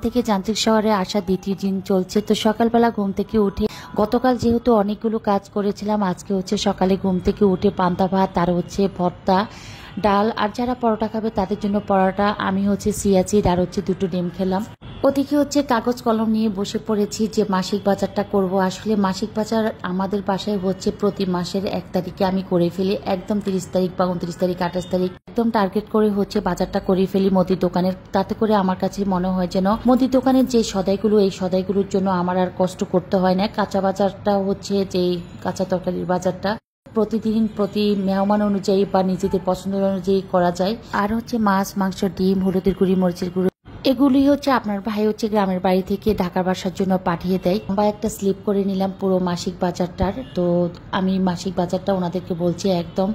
থেকে যান্ত্রিক শহরে আসা দ্বিতীয় দিন চলছে। তো সকালবেলা ঘুম থেকে উঠে গতকাল যেহেতু অনেকগুলো কাজ করেছিলাম, আজকে হচ্ছে সকালে ঘুম থেকে উঠে পান্তা ভাত আর হচ্ছে ভর্তা, ডাল, আর যারা পরোটা খাবে তাদের জন্য পরোটা। আমি হচ্ছে সিয়াচিড আর হচ্ছে দুটো ডিম খেলাম। ওদিকে হচ্ছে কাগজ কলম নিয়ে বসে পড়েছি যে মাসিক বাজারটা করব। আসলে মাসিক বাজার আমাদের বাসায় হচ্ছে প্রতি মাসের 1 তারিখে আমি করে ফেলি, একদম 30 তারিখ বা 29 তারিখ 28 তারিখ একদম টার্গেট করে হচ্ছে বাজারটা করে ফেলি মুদির দোকানের। তাতে করে আমার কাছে মনে হয় যেন মুদির দোকানের যে সদাইগুলো, এই সদাইগুলোর জন্য আমার আর কষ্ট করতে হয় না। কাঁচা বাজারটা হচ্ছে যে কাঁচা তরকারির বাজারটা প্রতিদিন প্রতি মেহমান অনুযায়ী বা নিজেদের পছন্দ অনুযায়ী করা যায়। আর হচ্ছে মাছ, মাংস, ডিম, হলুদের গুঁড়ি, মরিচের গুঁড়ি, এগুলি হচ্ছে আপনার ভাই হচ্ছে গ্রামের বাড়ি থেকে ঢাকার বাসার জন্য পাঠিয়ে দেয়। বা একটা স্লিপ করে নিলাম পুরো মাসিক বাজারটার। তো আমি মাসিক বাজারটা ওনাদেরকে বলছি একদম,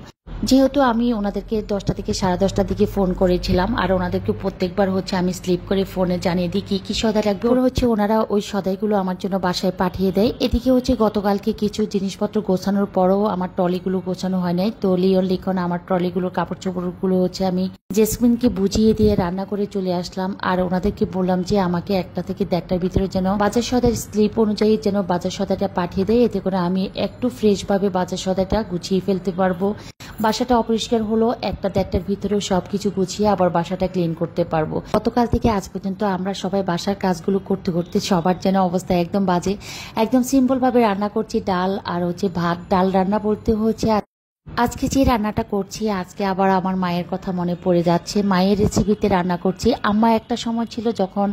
যেহেতু আমি ওনাদেরকে 10টা থেকে 10:30টার দিকে ফোন করেছিলাম, আর ওনাদেরকে প্রত্যেকবার হচ্ছে আমি স্লিপ করে ফোনে জানিয়ে দিই কি কি সদাই লাগবে। ওরা হচ্ছে ওনারা ওই সদাইগুলো আমার জন্য বাসায় পাঠিয়ে দেয়। এদিকে হচ্ছে গতকালকে কিছু জিনিসপত্র গোছানোর পরও আমার ট্রলিগুলো গোছানো হয় নাই। তো লিখন আমার ট্রলিগুলোর কাপড় চোপড়গুলো হচ্ছে আমি জেসমিনকে বুঝিয়ে দিয়ে রান্না করে চলে আসলাম। আর ওনাদেরকে বললাম যে আমাকে 1টা থেকে 1:30টার ভিতরে যেন বাজার সদাই স্লিপ অনুযায়ী যেন বাজার সদাইটা পাঠিয়ে দেয়, এতে করে আমি একটু ফ্রেশ ভাবে বাজার সদাইটা গুছিয়ে ফেলতে পারবো। বাসাটা অপরিষ্কার হলো 1টা 1:30টার ভিতরেও সবকিছু গুছিয়ে আবার বাসাটা ক্লিন করতে পারবো। গতকাল থেকে আজ পর্যন্ত আমরা সবাই বাসার কাজগুলো করতে করতে সবার যেন অবস্থা একদম বাজে। একদম সিম্পল ভাবে রান্না করছি, ডাল আর হচ্ছে ভাত। ডাল রান্না বলতে হচ্ছে আজকে যে রান্নাটা করছি, আজকে আবার আমার মায়ের কথা মনে পড়ে যাচ্ছে। মায়ের রেসিপিতে রান্না করছি। আম্মা একটা সময় ছিল যখন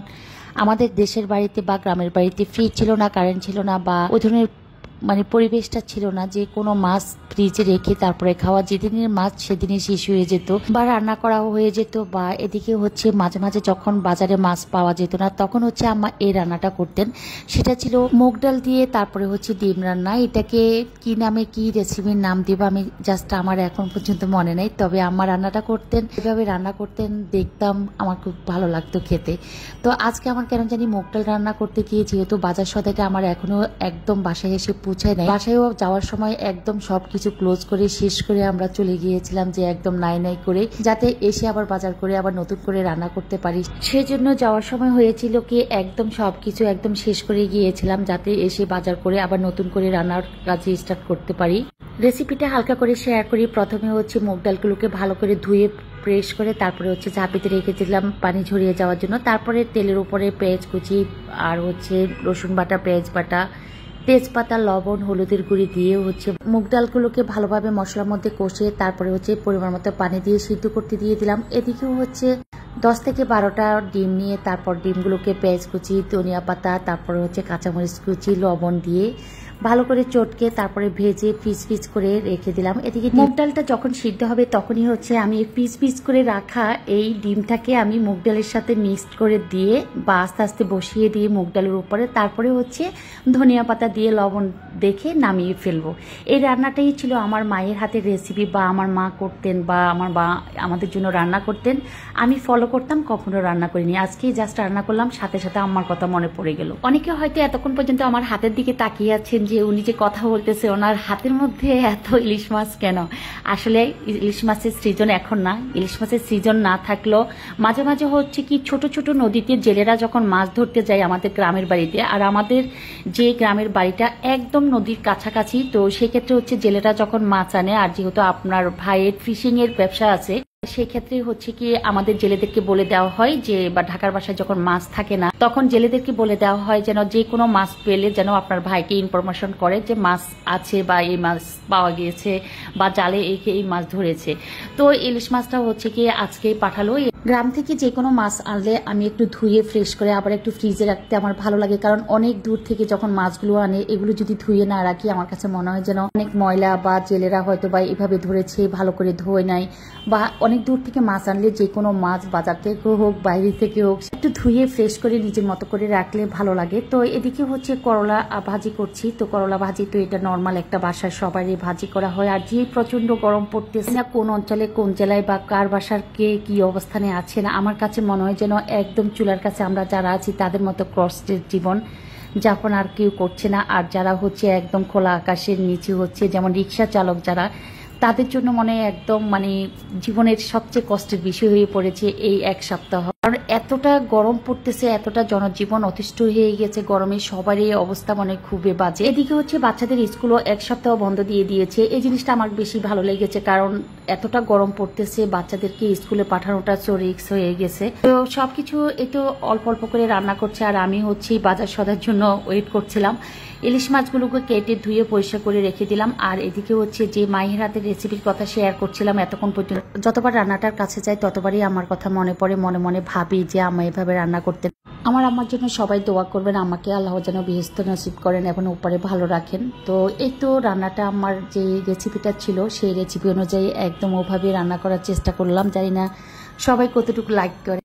আমাদের দেশের বাড়িতে বা গ্রামের বাড়িতে ফ্রিজ ছিল না, কারেন্ট ছিল না, বা ওই ধরনের মানে পরিবেশটা ছিল না যে কোনো মাছ ফ্রিজে রেখে তারপরে খাওয়া। যেদিনের মাছ সেদিনই শেষ হয়ে যেত বা রান্না করা হয়ে যেত। বা এদিকে হচ্ছে মাঝে মাঝে যখন বাজারে মাছ পাওয়া যেত না, তখন হচ্ছে আম্মা এই রান্নাটা করতেন। সেটা ছিল মুগ ডাল দিয়ে তারপরে হচ্ছে ডিম রান্না। এটাকে কি নামে কি রেসিপির নাম দিব আমি জাস্ট আমার এখন পর্যন্ত মনে নেই। তবে আম্মা রান্নাটা করতেন, এভাবে রান্না করতেন, দেখতাম, আমার খুব ভালো লাগতো খেতে। তো আজকে আমার কেন জানি মুগ ডাল রান্না করতে গিয়ে, যেহেতু বাজার সদাইটা আমার এখনো একদম বাসায় এসে পৌঁছায় নাই, বাসায়ও যাওয়ার সময় একদম সবকিছু ক্লোজ করে শেষ করে আমরা চলে গিয়েছিলাম যে একদম নাই নাই করে, যাতে এসে আবার বাজার করে আবার নতুন করে রান্না করতে পারি। সেজন্য যাওয়ার সময় হয়েছিল কি একদম সবকিছু একদম শেষ করে গিয়েছিলাম, যাতে এসে বাজার করে আবার নতুন করে রান্নার কাজে স্টার্ট করতে পারি। রেসিপিটা হালকা করে শেয়ার করি। প্রথমে হচ্ছে মুগ ডালগুলোকে ভালো করে ধুয়ে প্রেস করে তারপরে হচ্ছে ঝাঁপিতে রেখেছিলাম পানি ঝরিয়ে যাওয়ার জন্য। তারপরে তেলের উপরে পেঁয়াজ কুচি আর হচ্ছে রসুন বাটা, পেঁয়াজ বাটা, তেজপাতা, লবণ, হলুদের গুঁড়ি দিয়ে হচ্ছে মুগ ডালগুলোকে ভালোভাবে মশলার মধ্যে কষে তারপরে হচ্ছে পরিমাণ মতো পানি দিয়ে সিদ্ধ করতে দিয়ে দিলাম। এদিকেও হচ্ছে 10 থেকে 12টা ডিম নিয়ে তারপর ডিমগুলোকে পেঁয়াজ কুচি, ধনিয়া পাতা, তারপরে হচ্ছে কাঁচামরিচ কুচি, লবণ দিয়ে ভালো করে চটকে তারপরে ভেজে পিস পিস করে রেখে দিলাম। এদিকে মুগ ডালটা যখন সিদ্ধ হবে তখনই হচ্ছে আমি পিস পিস করে রাখা এই ডিমটাকে আমি মুগ ডালের সাথে মিক্সড করে দিয়ে বা আস্তে আস্তে বসিয়ে দিয়ে মুগ ডালের উপরে তারপরে হচ্ছে ধনিয়া পাতা দিয়ে লবণ দেখে নামিয়ে ফেলবো। এই রান্নাটাই ছিল আমার মায়ের হাতের রেসিপি, বা আমার মা করতেন বা আমার মা আমাদের জন্য রান্না করতেন। আমি ফলো করতাম, কখনো রান্না করিনি। আজকেই জাস্ট রান্না করলাম, সাথে সাথে আমার কথা মনে পড়ে গেল। অনেকে হয়তো এতক্ষণ পর্যন্ত আমার হাতের দিকে তাকিয়ে আছেন যে উনি যে কথা বলতেছে ওনার হাতের মধ্যে এত ইলিশ মাছ কেন। আসলে ইলিশ মাছের সিজন এখন না। ইলিশ মাছের সিজন না থাকলেও মাঝে মাঝে হচ্ছে কি ছোট ছোট নদীতে জেলেরা যখন মাছ ধরতে যায় আমাদের গ্রামের বাড়িতে, আর আমাদের যে গ্রামের বাড়িটা একদম নদীর কাছাকাছি, তো সেক্ষেত্রে হচ্ছে জেলেরা যখন মাছ আনে, আর যেহেতু আপনার ভাইয়ের ফিশিং এর ব্যবসা আছে, সেক্ষেত্রে হচ্ছে কি আমাদের জেলেদেরকে বলে দেওয়া হয় যে, বা ঢাকার বাসায় যখন মাছ থাকে না তখন জেলেদেরকে বলে দেওয়া হয় যেন যে কোনো মাছ পেলে যেন আপনার ভাইকে ইনফরমেশন করে যে মাছ আছে বা এই মাছ পাওয়া গিয়েছে বা জালে এই মাছ ধরেছে। তো ইলিশ মাছটা হচ্ছে কি আজকেই পাঠালো। গ্রাম থেকে যে কোনো মাছ আনলে আমি একটু ধুয়ে ফ্রেশ করে আবার একটু ফ্রিজে রাখতে আমার ভালো লাগে, কারণ অনেক দূর থেকে যখন মাছগুলো আনে এগুলো যদি ধুয়ে না রাখি আমার কাছে মনে হয় যেন অনেক ময়লা, বা জেলেরা হয়তো বা এভাবে ধরেছে ভালো করে ধোয় নাই, বা অনেক দূর থেকে মাছ আনলে যে কোনো মাছ বাজার থেকে হোক বাইরে থেকে হোক একটু ধুয়ে ফ্রেশ করে নিজের মতো করে রাখলে ভালো লাগে। তো এদিকে হচ্ছে করলা ভাজি করছি। তো করলা ভাজি তো এটা নর্মাল একটা বাসার সবারই ভাজি করা হয়। আর যে প্রচন্ড গরম পড়তেছে না, কোন অঞ্চলে কোন জেলায় বা কার বাসার কে কি অবস্থানে আছে না, আমার কাছে মনে হয় যেন একদম চুলার কাছে আমরা যারা আছি তাদের মতো কষ্টের জীবন যাপন আর কেউ করছে না। আর যারা হচ্ছে একদম খোলা আকাশের নিচে হচ্ছে যেমন রিক্সা চালক যারা, তাদের জন্য মনে একদম মানে জীবনের সবচেয়ে কষ্টের বিষয় হয়ে পড়েছে এই 1 সপ্তাহ। কারণ এতটা গরম পড়তেছে, এতটা জনজীবন অতিষ্ঠ হয়ে গেছে গরমে, সবারই অবস্থা মানে খুবই বাজে। এদিকে হচ্ছে বাচ্চাদের স্কুলও এক সপ্তাহ বন্ধ দিয়ে দিয়েছে। এই জিনিসটা আমার বেশি ভালো লেগেছে, কারণ এতটা গরম পড়তেছে, বাচ্চাদেরকে স্কুলে পাঠানোটা তো রিস্ক হয়ে গেছে। তো সবকিছু একটু অল্প অল্প করে রান্না করছে, আর আমি হচ্ছে বাজার সদার জন্য ওয়েট করছিলাম। ইলিশ মাছগুলোকে কেটে ধুয়ে পরিষ্কার করে রেখে দিলাম। আর এদিকে হচ্ছে যে মায়ের হাতের রেসিপির কথা শেয়ার করছিলাম এতক্ষণ পর্যন্ত। যতবার রান্নাটার কাছে যাই ততবারই আমার কথা মনে পড়ে, মনে মনে ভাবি যে আম্মা এভাবে রান্না করতেন। আমার আম্মার জন্য সবাই দোয়া করবেন, আমাকে আল্লাহ যেন বেহেশত নসিব করেন এবং উপরে ভালো রাখেন। তো এই তো রান্নাটা আমার যে রেসিপিটা ছিল সেই রেসিপি অনুযায়ী একদম ওভাবে রান্না করার চেষ্টা করলাম। জানি না সবাই কতটুকু লাইক করে।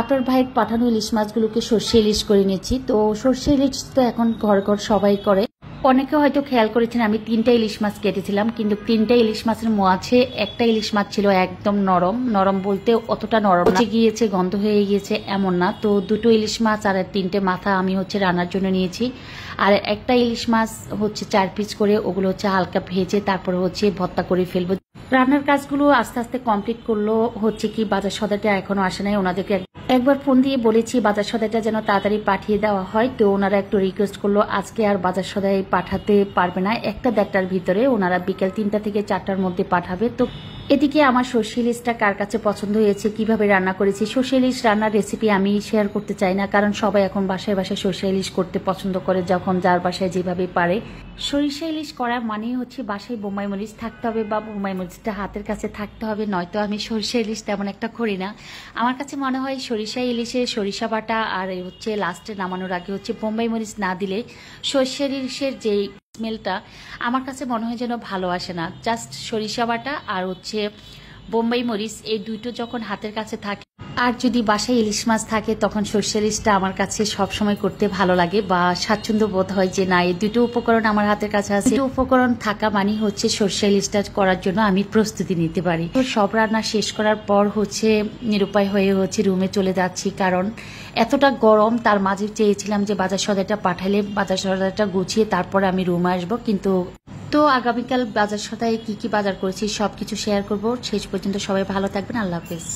আপনার ভাইয়ের পাঠানো ইলিশ মাছগুলোকে সর্ষে ইলিশ করে নিয়েছি। তো সর্ষে ইলিশ তো এখন ঘর ঘর সবাই করে। অনেকে হয়তো খেয়াল করেছেন আমি 3টা ইলিশ মাছ কেটেছিলাম, কিন্তু 3টা ইলিশ মাছের মাঝে একটা ইলিশ মাছ ছিল একদম নরম। নরম বলতে অতটা নরম না, গিয়েছে গন্ধ হয়ে গিয়েছে এমন না। তো 2টো ইলিশ মাছ আর 3টে মাথা আমি হচ্ছে রান্নার জন্য নিয়েছি। আর একটা ইলিশ মাছ হচ্ছে 4 পিস করে, ওগুলো হচ্ছে হালকা ভেজে তারপরে হচ্ছে ভর্তা করে ফেলবো। রান্নার কাজগুলো আস্তে আস্তে কমপ্লিট করলো। হচ্ছে কি বাজার সদাটা এখনো আসে নাই, ওনাদেরকে একবার ফোন দিয়ে বলেছি বাজার সদাইটা যেন তাড়াতাড়ি পাঠিয়ে দেওয়া হয়। তো ওনারা একটু রিকোয়েস্ট করলো আজকে আর বাজার সদাই পাঠাতে পারবে না, 1-1:30টার ভিতরে, ওনারা বিকেল 3টা থেকে 4টার মধ্যে পাঠাবে। তো এদিকে আমার সর্ষে ইলিশটা কার কাছে পছন্দ হয়েছে, কিভাবে রান্না করেছি, সর্ষে ইলিশ রান্নার রেসিপি আমি শেয়ার করতে চাই না, কারণ সবাই এখন বাসায় বাসায় সর্ষে ইলিশ করতে পছন্দ করে, যখন যার বাসায় যেভাবে পারে। সরিষা ইলিশ করা মানে হচ্ছে বাসায় বোম্বাই মরিচ থাকতে হবে, বা বোম্বাই মরিচটা হাতের কাছে থাকতে হবে, নয়তো আমি সরিষা ইলিশ তেমন একটা করি না। আমার কাছে মনে হয় সরিষা ইলিশে সরিষা বাটা আর হচ্ছে লাস্টে নামানোর আগে হচ্ছে বোম্বাই মরিচ না দিলে সর্ষে ইলিশের যে স্মেলটা আমার কাছে মনে হয় যেন ভালো আসে না। জাস্ট সরিষা বাটা আর হচ্ছে বোম্বাই মরিচ, এই দুটো যখন হাতের কাছে থাকে, আর যদি বাসায় ইলিশ মাছ থাকে, তখন সর্ষে ইলিশটা আমার কাছে সবসময় করতে ভালো লাগে বা স্বাচ্ছন্দ্য বোধ হয় যে না এই দুটো উপকরণ আমার হাতের কাছে আছে। দুটো উপকরণ থাকা মানে হচ্ছে সর্ষে ইলিশটা করার জন্য আমি প্রস্তুতি নিতে পারি। তো সব রান্না শেষ করার পর হচ্ছে নিরুপায় হয়ে হচ্ছে রুমে চলে যাচ্ছি, কারণ এতটা গরম। তার মাঝে চেয়েছিলাম যে বাজার সদাইটা পাঠালে বাজার সদাইটা গুছিয়ে তারপরে আমি রুমে আসবো, কিন্তু তো আগামীকাল বাজার সদাই কি কি বাজার করেছি সবকিছু শেয়ার করব। শেষ পর্যন্ত সবাই ভালো থাকবেন। আল্লাহ হাফেজ।